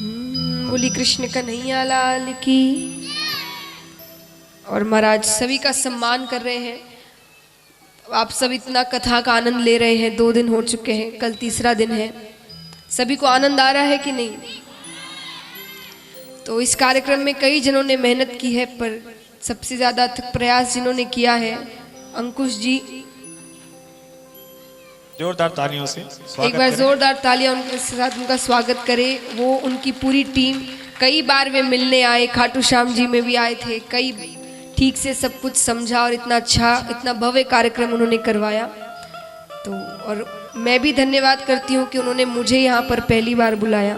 बोली कृष्ण कन्हैया लाल की। और महाराज सभी का सम्मान कर रहे हैं। आप सब इतना कथा का आनंद ले रहे हैं। 2 दिन हो चुके हैं, कल तीसरा दिन है। सभी को आनंद आ रहा है कि नहीं? तो इस कार्यक्रम में कई जनों ने मेहनत की है, पर सबसे ज्यादा प्रयास जिन्होंने किया है अंकुश जी। जोरदार तालियों से एक बार जोरदार तालियां उनके साथ उनका स्वागत करें। वो उनकी पूरी टीम, कई बार वे मिलने आए, खाटू श्याम जी में भी आए थे, कई ठीक से सब कुछ समझा और इतना अच्छा, इतना भव्य कार्यक्रम उन्होंने करवाया। तो और मैं भी धन्यवाद करती हूँ कि उन्होंने मुझे यहाँ पर पहली बार बुलाया।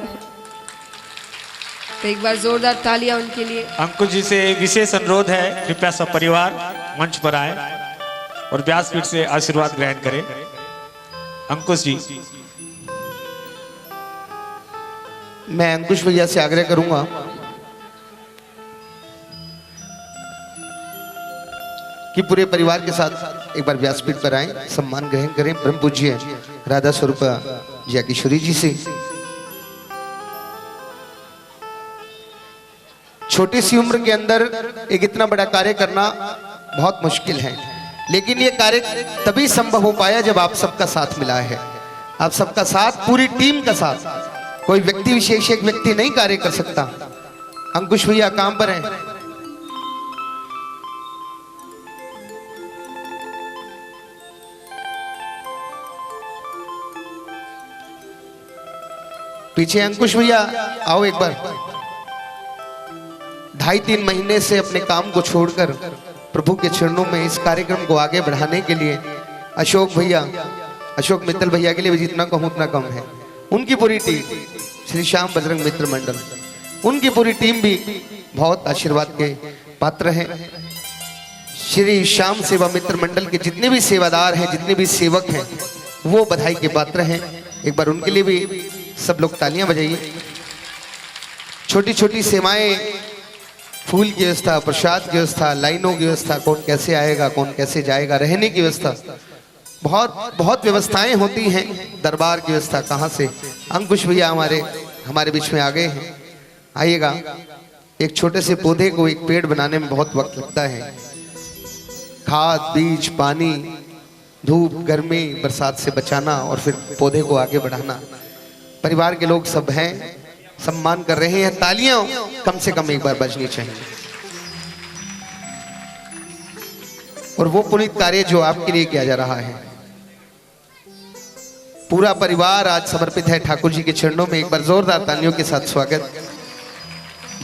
तो एक बार जोरदार तालियां उनके लिए। अंकुश जी से विशेष अनुरोध है, कृपया सब परिवार मंच पर आए और व्यासपीठ से आशीर्वाद ग्रहण करें। अंकुश जी, मैं अंकुश भैया से आग्रह करूंगा कि पूरे परिवार के साथ एक बार व्यासपीठ पर आए, सम्मान ग्रहण करें परम पूज्य राधा स्वरूप जया किशोरी जी से। छोटी सी उम्र के अंदर एक इतना बड़ा कार्य करना बहुत मुश्किल है, लेकिन ये कार्य तभी संभव हो पाया जब आप सबका साथ मिला है। आप सबका साथ, पूरी टीम का साथ। कोई व्यक्ति विशेष, एक व्यक्ति नहीं कार्य कर सकता। अंकुश भैया काम पर हैं। पीछे अंकुश भैया आओ एक बार। 2.5-3 महीने से अपने काम को छोड़कर प्रभु के चरणों में इस कार्यक्रम को आगे बढ़ाने के लिए अशोक भैया, अशोक मित्तल भैया के लिए जितना कहूं उतना कम है। उनकी पूरी टीम, श्री श्याम बजरंग मित्र मंडल, उनकी पूरी टीम भी बहुत आशीर्वाद के पात्र हैं। श्री श्याम सेवा मित्र मंडल के जितने भी सेवादार हैं, जितने भी सेवक हैं, वो बधाई के पात्र हैं। एक बार उनके लिए भी सब लोग तालियां बजाइए। छोटी छोटी सेवाएं, फूल की व्यवस्था, प्रसाद की व्यवस्था, लाइनों की व्यवस्था, कौन कैसे आएगा, कौन कैसे जाएगा, रहने की व्यवस्था, बहुत बहुत व्यवस्थाएं होती हैं। दरबार की व्यवस्था कहाँ से। अंकुश भैया हमारे बीच में आ गए हैं। आइएगा। एक छोटे से पौधे को एक पेड़ बनाने में बहुत वक्त लगता है। खाद, बीज, पानी, धूप, गर्मी, बरसात से बचाना और फिर पौधे को आगे बढ़ाना। परिवार के लोग सब हैं, सम्मान कर रहे हैं। तालियां कम से कम एक बार बजनी चाहिए। और वो पुनीत कार्य जो आपके लिए किया जा रहा है, पूरा परिवार आज समर्पित है ठाकुर जी के चरणों में। एक बार जोरदार तालियों के साथ स्वागत।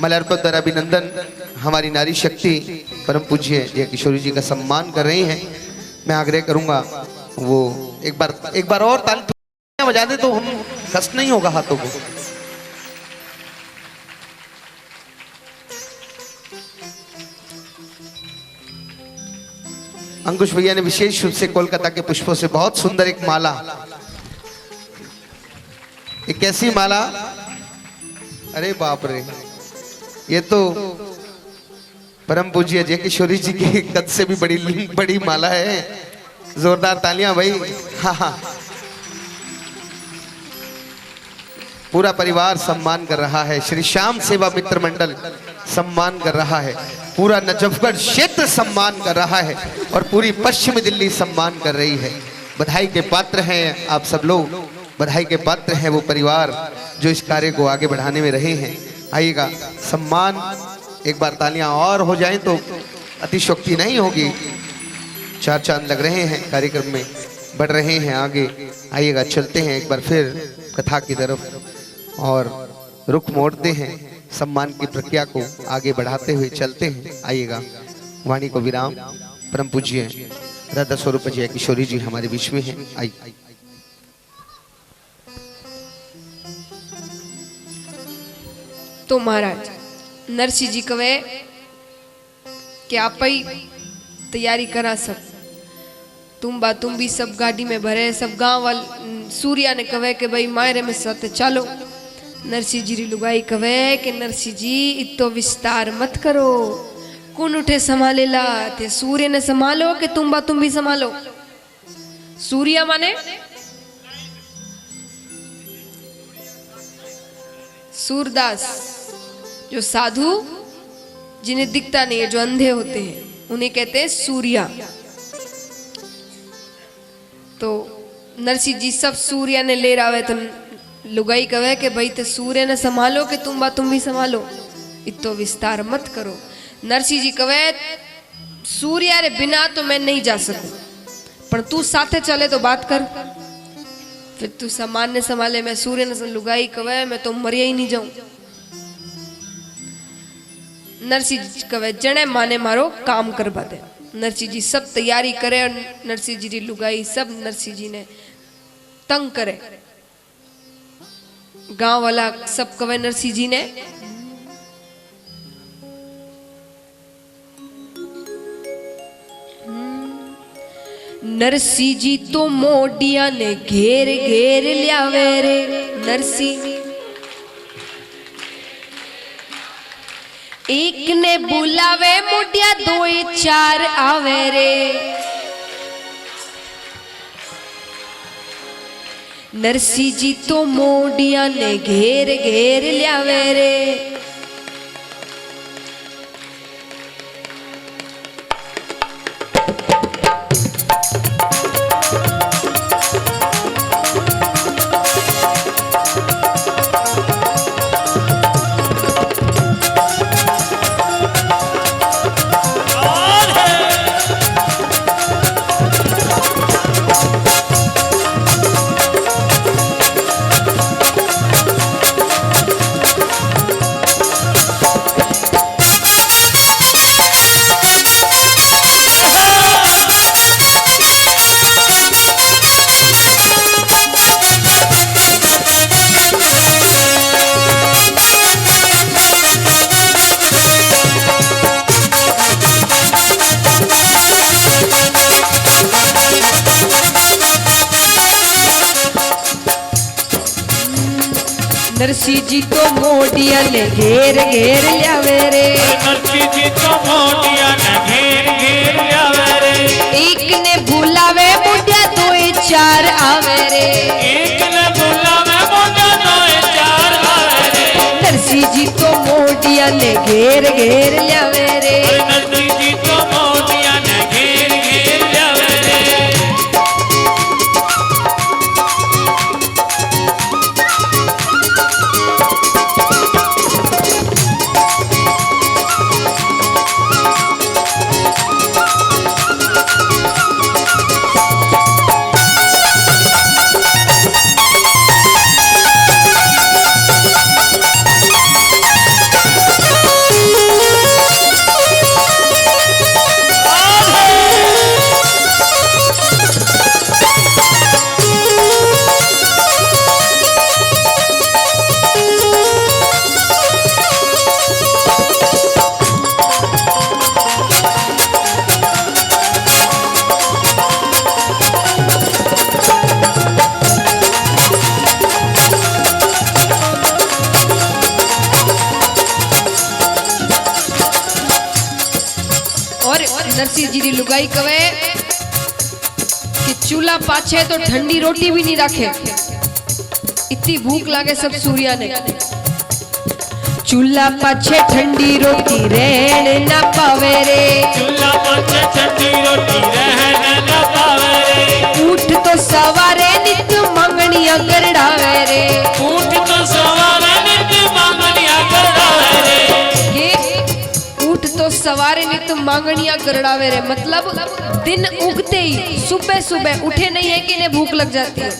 मलयार्पण अभिनंदन। हमारी नारी शक्ति परम पूज्य जया किशोरी जी का सम्मान कर रही हैं। मैं आग्रह करूंगा वो एक बार और तालियां बजा दे तो हम कष्ट नहीं होगा हाथों को। अंकुश भैया ने विशेष रूप से कोलकाता के पुष्पों से बहुत सुंदर एक माला, एक कैसी माला, अरे बाप रे, ये तो परम पूज्य जय किशोरी जी के कद से भी बड़ी माला है। जोरदार तालियां भाई। हाँ हाँ, पूरा परिवार सम्मान कर रहा है। श्री श्याम सेवा मित्र मंडल सम्मान कर रहा है। पूरा नजफगढ़ क्षेत्र सम्मान कर रहा है और पूरी पश्चिमी दिल्ली सम्मान कर रही है। बधाई के पात्र हैं आप सब लोग, बधाई के पात्र हैं वो परिवार जो इस कार्य को आगे बढ़ाने में रहे हैं। आइएगा, सम्मान एक बार तालियां और हो जाएं तो अतिशोक्ति नहीं होगी। 4 चांद लग रहे हैं, कार्यक्रम में बढ़ रहे हैं आगे। आइएगा, चलते हैं एक बार फिर कथा की तरफ और रुख मोड़ते हैं। सम्मान की प्रक्रिया को आगे बढ़ाते हुए चलते हैं। आइएगा, वाणी को विराम। परम पूज्य राधा स्वरूप जया किशोरी जी हमारे बीच में हैं। आइए। तो महाराज नरसिंह जी कवे कि आप ही तैयारी करा सब, तुम भी सब गाड़ी में भरे, सब गांव वाले। सूर्या ने कवे कि भाई मायरे में साथ चलो। नरसिंह जी री लुगाई कवे कि नरसिंह जी इतो विस्तार मत करो, कौन उठे संभालेला। ते सूर्य ने संभालो कि तुम भी संभालो। सूर्या माने सूरदास जो साधु जिन्हें दिखता नहीं है, जो अंधे होते हैं, उन्हें कहते हैं सूर्या। तो नरसिंह जी सब सूर्या ने ले रहा है, तो लुगाई कहे कि भाई ते सूर्य ने संभालो कि तुम भी संभालो, इतो विस्तार मत करो। नरसिंह जी कहे सूर्या रे बिना तो मैं नहीं जा सकूं, पर तू साथे चले तो बात कर। फिर तू सामान्य संभाले, मैं सूर्य ने लुगाई कहे मैं तो मरिया ही नहीं जाऊं। नरसिंह जी कहे जने माने मारो काम करवा दे। नरसिंह जी सब तैयारी करे और नरसिंह जी लुगाई सब नरसिंह जी ने तंग करे। गांव वाला सब कहे नरसिंह जी ने नरसिंह जी तो मोडिया ने घेर घेर लियावे रे। नरसिंह एक ने बुलावे मोडिया दो चार आवे रे। नरसिंह जी तो मोडिया ने घेर घेर लियावे रे। नरसिंह जी तो मोडिया ने घेर घेर लियावे रे। नरसिंह जी तो मोडिया ने घेर घेर लियावे रे। एक ने बुलावे मोडिया दो चार आवे रे। एक ने बुलावे मोडिया दो चार आवे रे। नरसिंह जी तो मोडिया ने घेर घेर लियावे रे। नरसिंह जी तो मोडिया ने घेर घेर लियावे रे। नरसिंह जी लुगाई कवे कि चूल्हा पाछे तो ठंडी रोटी भी नहीं रखे, इतनी भूख लागे सब सूर्या ने। चूल्हा पाछे ठंडी रोटी रहन ना पावे रे। चूल्हा पाछे ठंडी रोटी रहन ना पावे रे। ऊठ तो सवारे नित मंगनिया करड़ावे रे। ऊठ तो सवारे नित मंगनिया करड़ावे रे। ऊठ तो सवारे नित मांगनिया करड़ावे रे, मतलब दिन उगते ही सुबह सुबह उठे नहीं है कि इन्हें भूख लग जाती है।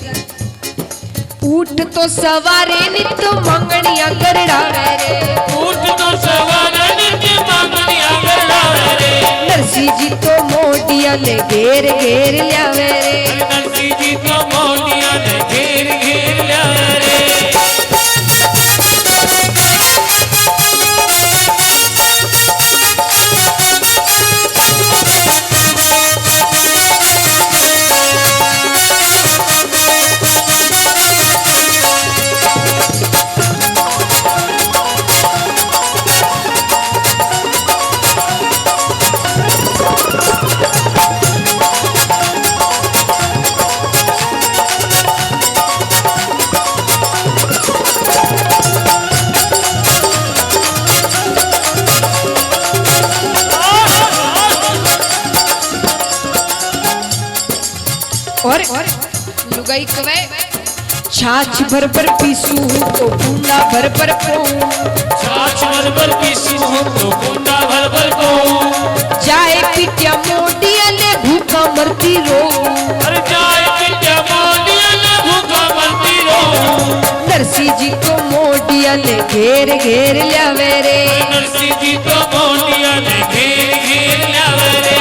ऊठ तो सवारे नित मांगनिया करड़ावे रे। ऊठ तो सवारे नित मांगनिया करड़ावे रे। नरसिंह जी तो मोडिया ने घेर घेर लियावे रे। नरसिंह जी तो मोडिया ने घेर घेर लियावे रे। लुगाई कवे छाछ भर भर पीसू तो कुंडा भर भर को छाछ भर भर पीसू तो कुंडा भर भर को जाए पिटिया मोटिया ने भूखा मरती रो अरे जाए पिटिया मोटिया ने भूखा मरती रो नरसी जी को मोटिया ने घेर घेर लावे रे नरसी जी को मोटिया ने घेर घेर लावे रे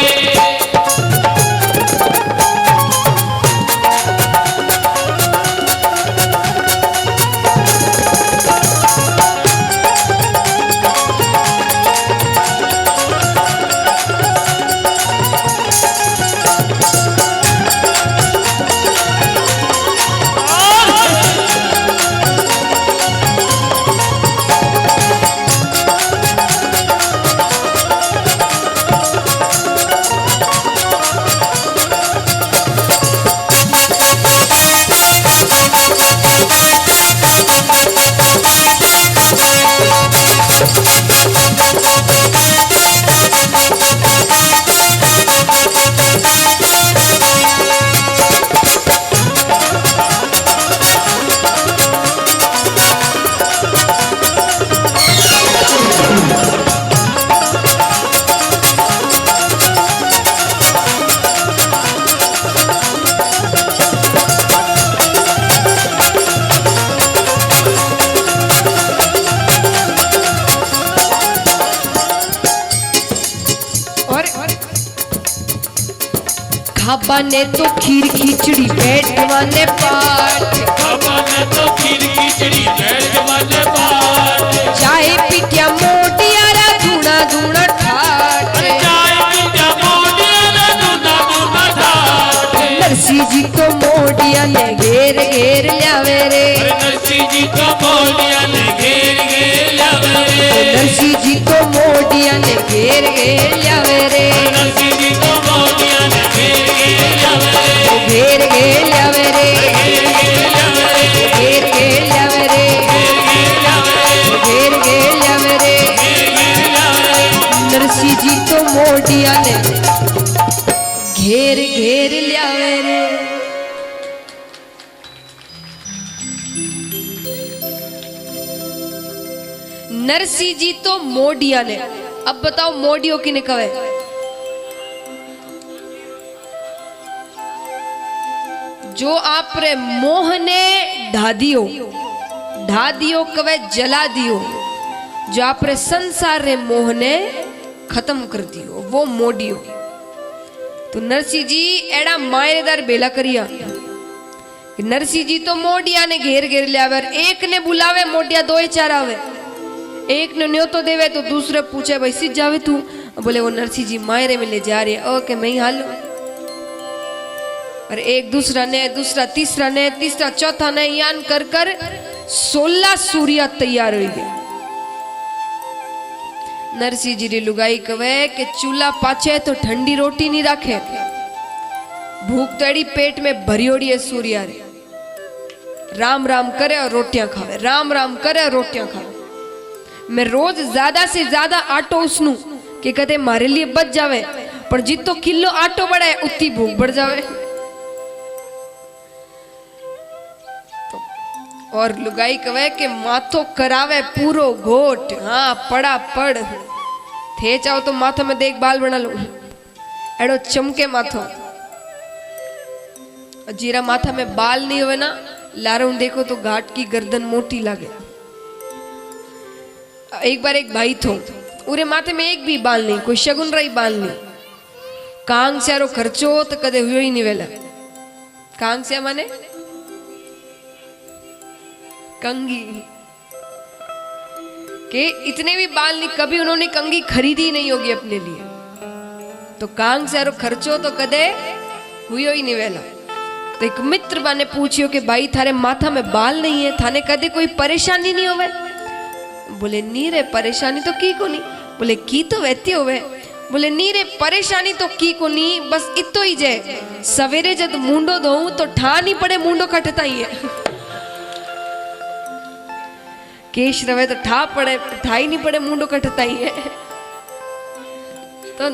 खाबा ने तो खीर खिचड़ी बैठवा ने पाठ खाबा ने तो खीर खिचड़ी बैठवा ने पाठ चाय पिटिया मोटिया रा धूना धूना ठाठ चाय पिटिया मोटिया रा धूना धूना ठाठ नरसी जी को मोटिया ने घेर घेर लावे रे नरसी जी को मोटिया ने घेर घेर लावे रे नरसी जी को मोटिया ने घेर घेर लावे रे नरसी जी को मोटिया ने घेर घेर घेर लावे रे घेर घेर लावे रे घेर घेर लावे रे नरसी जी तो मोटिया ने घेर घेर लावे रे नरसी जी तो मोडिया ने। अब बताओ मोडियो किने कवे जो आप रे मोह ने ढा दियो कवे जला दियो जो आप रे संसार रे मोह ने खत्म कर दियो वो मोडियो। तो नरसी जी एड़ा मायरेदार बेला करिया नरसी जी तो मोडिया ने घेर घेर लिया एक ने बुलावे मोडिया दो ही चार आवे एक ने न्यो तो देवे तो दूसरे पूछे भाई सिज जावे तू बोले वो नरसी जी मायरे में ले जा रही है ओके मैं ही हालू और एक दूसरा तीसरा ने तीसरा चौथा ने यान कर कर 16 सूर्या तैयार हो गए। नरसी जी री लुगाई कवे कि चूल्हा पाछे तो ठंडी रोटी नहीं रखे भूख तड़ी पेट में भरियोड़ी है सूर्या रे राम राम करे और रोटियां खावे राम राम करे और रोटियां खावे। मैं रोज ज्यादा से ज्यादा आटो उसनू कि कदे मारे लिए बच जावे पर जितो किलो आटो बढ़े उतनी भूख बढ़ जावे। और लुगाई कवे के माथो करावे पूरो घोट हाँ पड़ा पड़ थे चाहो तो माथा में देख बाल बना लो एड़ो चमके माथो जीरा माथा में बाल नहीं हुए ना लारो देखो तो घाट की गर्दन मोटी लागे। एक बार एक भाई थो उरे माथे में एक भी बाल नहीं कोई शगुन रही बाल नहीं कांग से आरो खर्चो तो कदे हुयो ही नहीं वेला कांग से माने कंगी के इतने भी बाल नहीं कभी उन्होंने कंगी खरीदी नहीं होगी अपने लिए तो कांग से आरो खर्चो तो कदे हुयो ही नहीं वेला। तो एक मित्र बाने पूछियो कि भाई थारे माथा में बाल नहीं है थाने कदे कोई परेशानी नहीं होवे बोले नी रे परेशानी तो की को नहीं बोले की तो वैती होवे बोले नी रे परेशानी तो की को नहीं बस इतो ही जे सवेरे जब मुंडो धोऊं तो ठा नहीं पड़े मुंडो कटता ही है केश रवे तो ठा पड़े ठा ही नहीं पड़े मुंडो कटता ही है। तो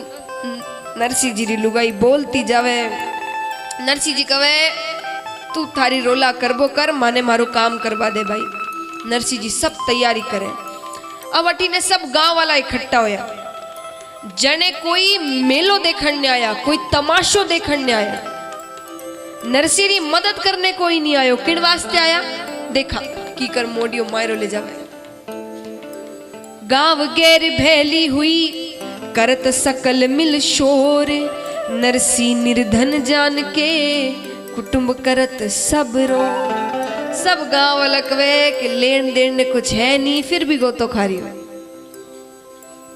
नरसी जी री लुगाई बोलती जावे नरसी जी कवे तू थारी रोला करबो कर, माने मारू काम करवा दे भाई। नरसिंह जी सब तैयारी करे। अब अटी ने सब गांव वाला इकट्ठा होया। जने कोई मेलो देखने ने आया, कोई तमाशो देखने ने आया। नरसिंह जी मदद करने कोई नहीं आयो। किन वास्ते आया? देखा की कर मोडियो मायरो ले जावे। गांव गेर भेली हुई करत सकल मिल शोर, नरसिंह निर्धन जान के कुटुंब करत सब रो। सब गांव वाला कवे कि लेन देन ने कुछ है नहीं, फिर भी गोतो खारी हो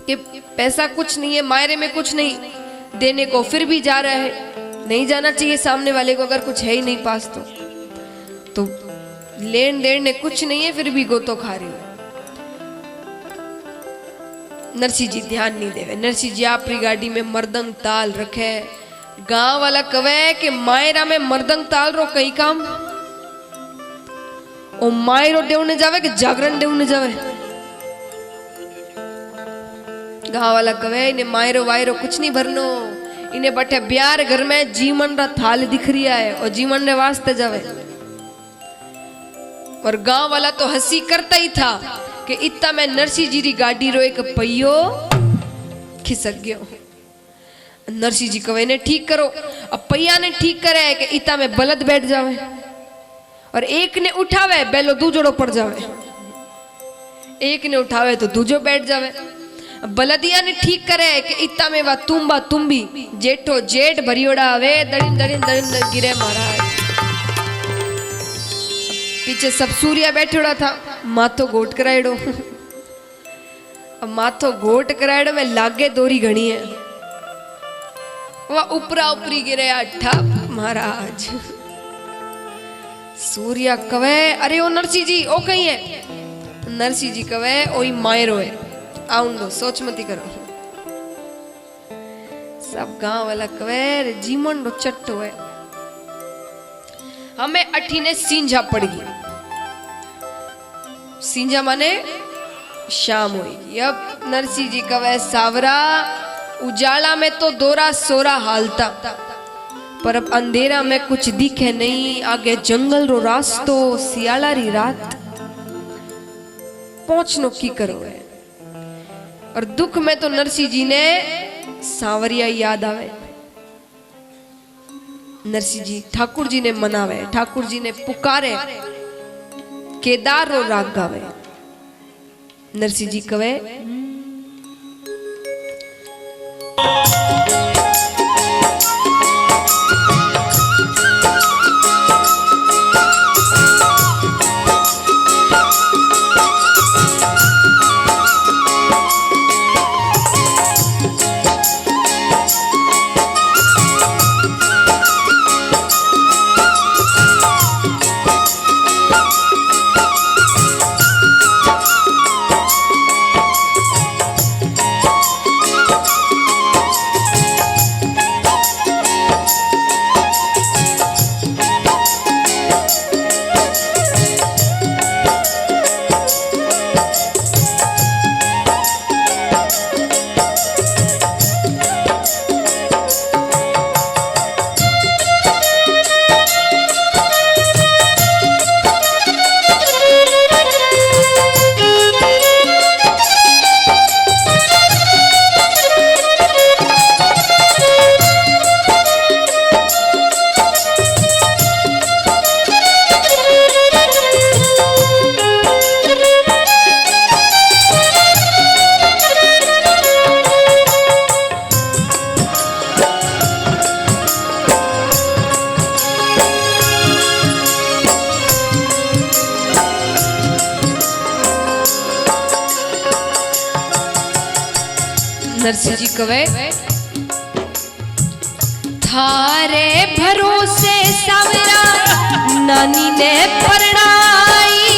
कि पैसा कुछ नहीं है, मायरे में कुछ नहीं देने को, फिर भी जा रहा है। नहीं जाना चाहिए सामने वाले को अगर कुछ है ही नहीं पास तो लेन देन ने कुछ नहीं है, फिर भी गोतो खारी हो। नरसिंह जी ध्यान नहीं देवे। नरसिंह जी आपरी गाड़ी में मर्दंग ताल रखे। गांव वाला कवे कि मायरा में मर्दंग ताल रो कई काम, ओ मायरो देवने जावे कि जागरण देवने जावे। गांव वाला कवे इन्हें मायरो वायरो कुछ नहीं भरनो, इन्हें बटे ब्यार घर में जीवन रा थाल दिख रिया है और जीवन ने वास्ते जावे। और गांव वाला तो हंसी करता ही था कि इतना मैं नरसिंह जी री गाड़ी रो एक पहियो खिसक गयो। नरसिंह जी कवे ने ठीक करो। अब पहिया ने ठीक करे है कि इतना में बलद बैठ जावे और एक ने उठावे बेलो दूजोड़ो पड़ जावे, एक ने उठावे तो दूजो बैठ जावे। बलदिया ने ठीक करे है कि इतना में वा तुम्बा तुम्बी जेठो जेठ भरियोड़ा आवे, दड़िन दड़िन दड़िन गिरे महाराज। पीछे सब सूर्या बैठोड़ा था, माथो गोट करायड़ो। अब माथो गोट करायड़ो में लागे दोरी घणी है, वह उपरा उपरी गिरे अठा महाराज। सूर्या कवे अरे ओ नरसिंह जी ओ कहीं है? नरसिंह जी कवे ओई मायरो है, आउन दो, सोच मती करो। सब गांव वाला कवे जीवन रो चट्टो है। हमें अठी ने सींझा पड़ गई। सींझा माने शाम हुई। अब नरसिंह जी कवे सावरा उजाला में तो दोरा सोरा हालता, पर अब अंधेरा में कुछ दिखे नहीं। आगे जंगल रो रास्तो, सियाला री रात, पहुंचनो की करो है। और दुख में तो नरसिंह जी ने सांवरिया याद आवे। नरसिंह जी ठाकुर जी ने मनावे, ठाकुर जी ने पुकारे, केदार रो राग गावे। नरसिंह जी कवे नरसिंह जी कवे थारे भरोसे सावरा नानी ने परणाई,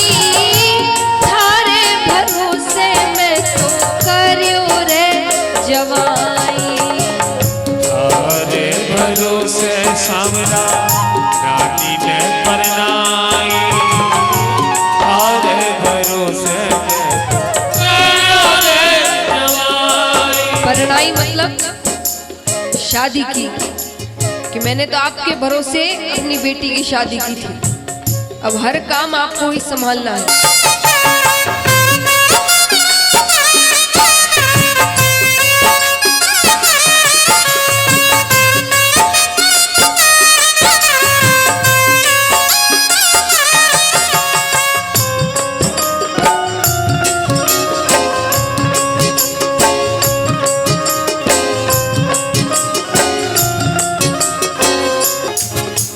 थारे भरोसे मैं तो करियो रे जवाई। थारे भरोसे सावरा नानी ने परनाई, थारे भरोसे परणाई मतलब शादी की कि कि मैंने तो आपके भरोसे अपनी बेटी की शादी की थी, अब हर काम आपको ही संभालना है।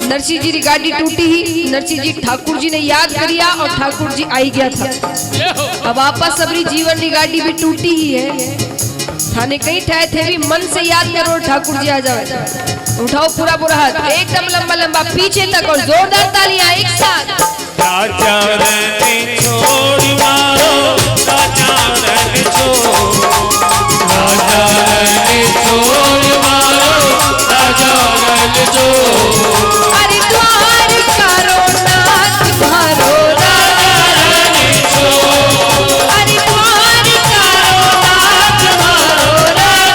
नरसिंह जी की गाड़ी टूटी ही, नरसिंह जी ठाकुर जी ने याद करिया और ठाकुर जी आई गया था। अब आपा सबरी जीवन की गाड़ी भी टूटी ही है, थाने कई ठाए थे भी मन से याद करो ठाकुर जी आ जाए। उठाओ पूरा पूरा हाथ एकदम लंबा लंबा पीछे तक और जोरदार तालियां एक साथ। राजा रण छोड़ मारो, राजा रण छोड़, राजा रण छोड़ मारो, राजा रण छोड़। अरे द्वार करो नाथ मारो राजा रण छोड़, अरे द्वार करो नाथ मारो राजा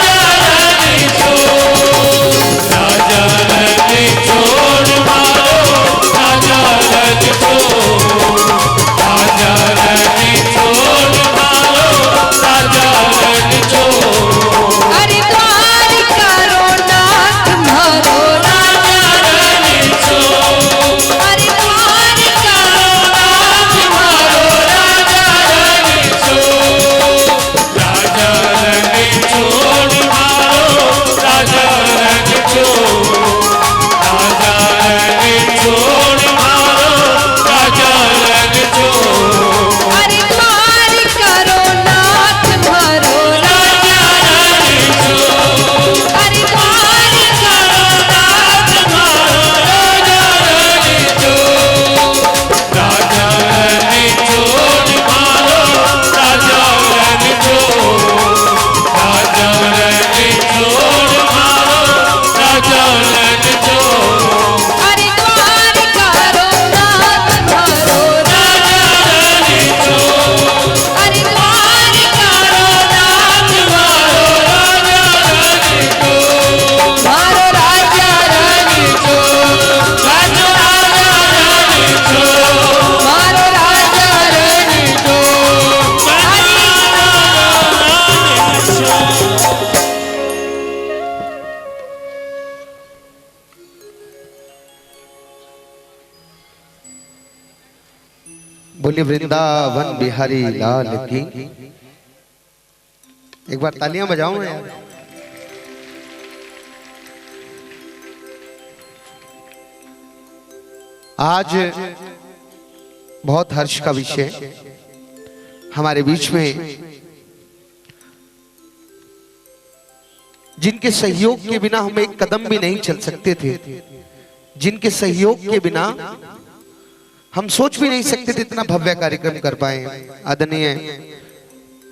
रण छोड़, राजा रण छोड़ मारो, राजा रण छोड़, राजा रण छोड़ मारो, राजा रण छोड़। अरे द्वार करो नाथ मारो राजा रण छोड़, अरे द्वार करो नाथ मारो राजा रण छोड़, राजा रण छोड़ मारो, राजा रण छोड़, राजा रण छोड़ मारो, राजा रण छोड़। अरे द्वार करो नाथ मारो राजा रण छोड़, अरे द्वार करो नाथ मारो राजा रण छोड़, राजा रण छोड़ मारो, राजा रण छोड़, राजा रण छोड़ मारो, राजा रण छोड़। अरे द्वार करो नाथ मारो राजा रण छोड़, अरे द्वार करो नाथ मारो राजा रण छोड़, मारो राजा रण छोड़, राजो राजा रण छोड़, मारो राजा रण छोड़, बोलिए वृंदावन बिहारी लाल की। एक बार तालियां बजाओ ना यार। आज बहुत हर्ष का विषय, हमारे बीच में जिनके सहयोग के बिना हम एक कदम भी नहीं चल सकते थे, जिनके सहयोग के बिना हम सोच भी नहीं सकते थे इतना भव्य कार्यक्रम कर पाए। आदरणीय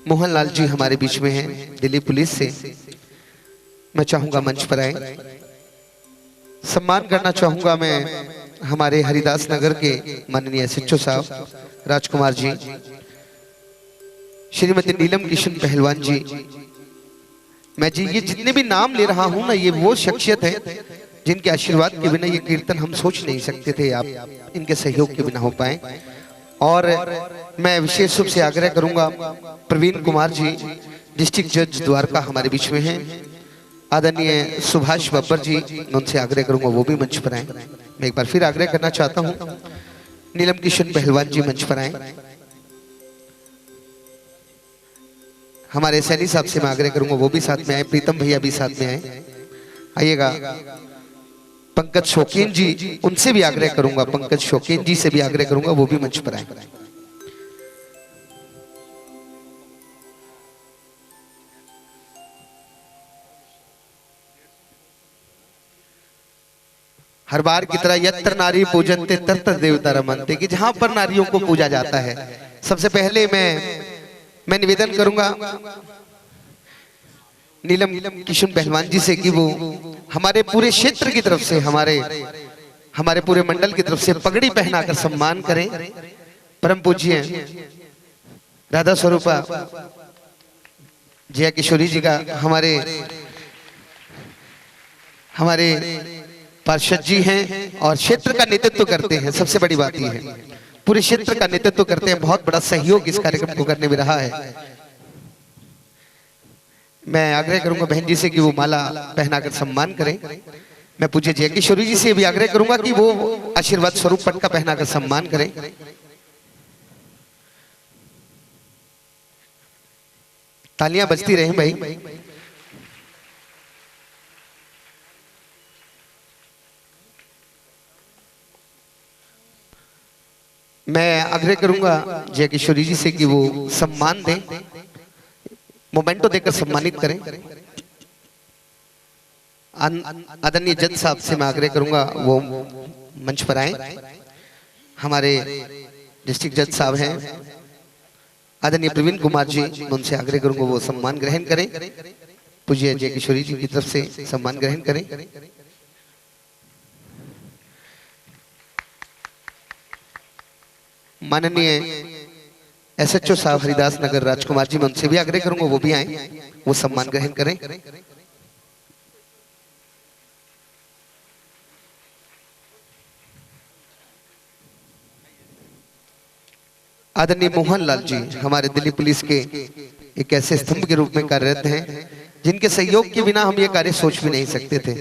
मोहनलाल जी हमारे बीच में हैं दिल्ली पुलिस से। मैं चाहूंगा मंच पर आए, सम्मान करना चाहूंगा मैं हमारे हरिदास नगर के माननीय एसएचओ साहब राजकुमार जी, श्रीमती नीलम किशन पहलवान जी। मैं जी ये जितने भी नाम ले रहा हूं ना, ये वो शख्सियत है जिनके आशीर्वाद के बिना ये कीर्तन हम सोच नहीं सकते थे आप इनके सहयोग के बिना हो पाए। और मैं विशेष रूप से आग्रह करूंगा, प्रवीण कुमार जी डिस्ट्रिक्ट जज द्वारका हमारे बीच में हैं। आदरणीय सुभाष बब्बर जी, उनसे आग्रह करूंगा वो भी मंच पर आए। मैं एक बार फिर आग्रह करना चाहता हूं, नीलम किशन पहलवान जी मंच पर आए। हमारे सैनी साहब से मैं आग्रह करूंगा वो भी साथ में आए, प्रीतम भैया भी साथ में आए। आइएगा पंकज शौकीन जी, उनसे भी आग्रह करूंगा, पंकज शौकीन जी से भी आग्रह करूंगा वो भी मंच पर आए। हर बार की तरह यत्र नारी पूजनते तत्र देवता रमनते, कि जहां पर नारियों को पूजा जाता है, सबसे पहले मैं निवेदन करूंगा नीलम किशन पहलवान जी से कि वो हमारे पूरे क्षेत्र की तरफ से, हमारे पूरे मंडल की तरफ से पगड़ी पहनाकर सम्मान करें। परम पूज्य राधा स्वरूपा जया किशोरी जी का हमारे पार्षद जी हैं और क्षेत्र का नेतृत्व करते हैं। सबसे बड़ी बात यह है, पूरे क्षेत्र का नेतृत्व करते हैं। बहुत बड़ा सहयोग इस कार्यक्रम को करने में रहा है। मैं आग्रह करूंगा बहन जी से कि वो माला पहनाकर सम्मान करें। मैं पूज्य जय किशोरी जी से भी आग्रह करूंगा कि वो आशीर्वाद स्वरूप पटका पहनाकर सम्मान करें। तालियां बजती रहें भाई। मैं आग्रह करूंगा जय किशोरी जी से कि वो सम्मान दें, मोमेंटो देकर सम्मानित करें। आदरणीय जज साहब से मैं आग्रह करूंगा वो मंच पर आए। हमारे डिस्ट्रिक्ट जज साहब हैं आदरणीय प्रवीण कुमार जी, उनसे आग्रह करूंगा वो सम्मान ग्रहण करें। पूज्य जय किशोरी जी की तरफ से सम्मान ग्रहण करें। माननीय एसएचओ साहब हरिदास नगर राजकुमार जी, मैं उनसे भी आग्रह करूंगा वो भी आए, वो सम्मान ग्रहण करें। आदरणीय मोहन लाल जी हमारे दिल्ली पुलिस के एक ऐसे स्तंभ के रूप में कार्यरत हैं जिनके सहयोग के बिना हम ये कार्य सोच भी नहीं सकते थे।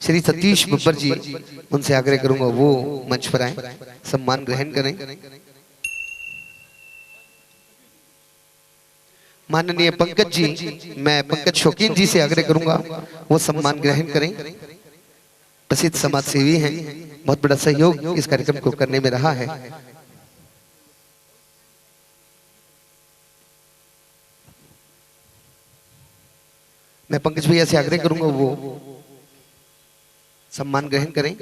श्री सतीश बब्बर जी, उनसे आग्रह करूंगा वो मंच पर आए, सम्मान ग्रहण करें। माननीय पंकज जी, मैं पंकज शौकीन जी से आग्रह करूंगा वो सम्मान ग्रहण करें। प्रसिद्ध समाज सेवी हैं, बहुत बड़ा सहयोग इस कार्यक्रम को करने में रहा है। मैं पंकज भैया से आग्रह करूंगा वो सम्मान ग्रहण करें।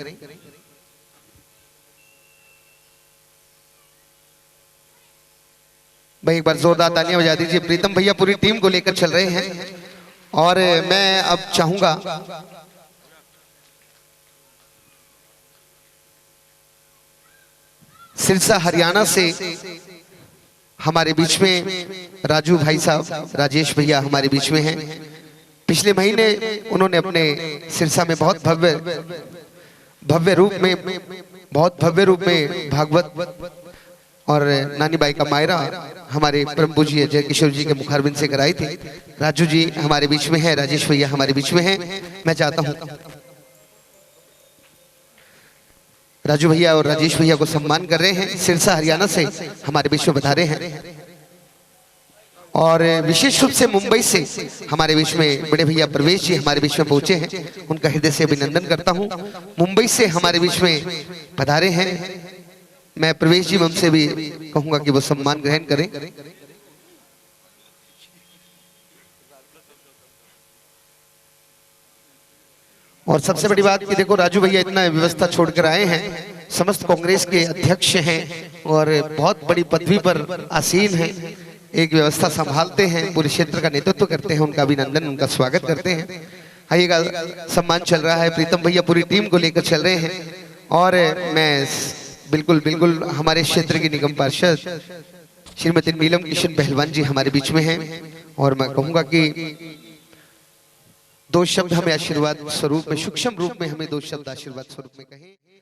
भाई एक बार जोरदार तालियां बजा दीजिए। प्रीतम भैया पूरी टीम को लेकर चल रहे हैं और मैं अब चाहूंगा सिरसा हरियाणा से हमारे बीच में राजू भाई साहब, राजेश भैया हमारे बीच में हैं। पिछले महीने उन्होंने अपने सिरसा में बहुत भव्य रूप में भागवत और नानी बाई का मायरा हमारे परम पूज्य जय किशोर जी के मुखारबिंद से कराई थी। राजू जी हमारे बीच में है, राजेश भैया हमारे बीच में हैं। मैं चाहता हूं राजू भैया और राजेश भैया को सम्मान कर रहे हैं। सिरसा हरियाणा से हमारे बीच में पधारे हैं और विशेष रूप से मुंबई से हमारे बीच में बड़े भैया प्रवेश जी हमारे बीच में पहुंचे हैं, उनका हृदय से अभिनंदन करता हूं। मुंबई से हमारे बीच में पधारे हैं। मैं प्रवेश जी उनसे भी कहूंगा कि वो सम्मान ग्रहण करें। और सबसे बड़ी बात कि देखो राजू भैया इतना व्यवस्था छोड़कर आए हैं, समस्त कांग्रेस के अध्यक्ष हैं और बहुत बड़ी पदवी पर आसीन हैं, एक व्यवस्था संभालते हैं, पूरे क्षेत्र का नेतृत्व करते हैं। उनका अभिनंदन, उनका स्वागत करते हैं। आइएगा, सम्मान चल रहा है। प्रीतम भैया पूरी टीम को लेकर चल रहे हैं और मैं बिल्कुल हमारे क्षेत्र की निगम पार्षद श्रीमती नीलम किशन पहलवान जी हमारे बीच में हैं और मैं कहूंगा कि दो शब्द हमें आशीर्वाद स्वरूप में, सूक्ष्म रूप में हमें दो शब्द आशीर्वाद स्वरूप में कहें।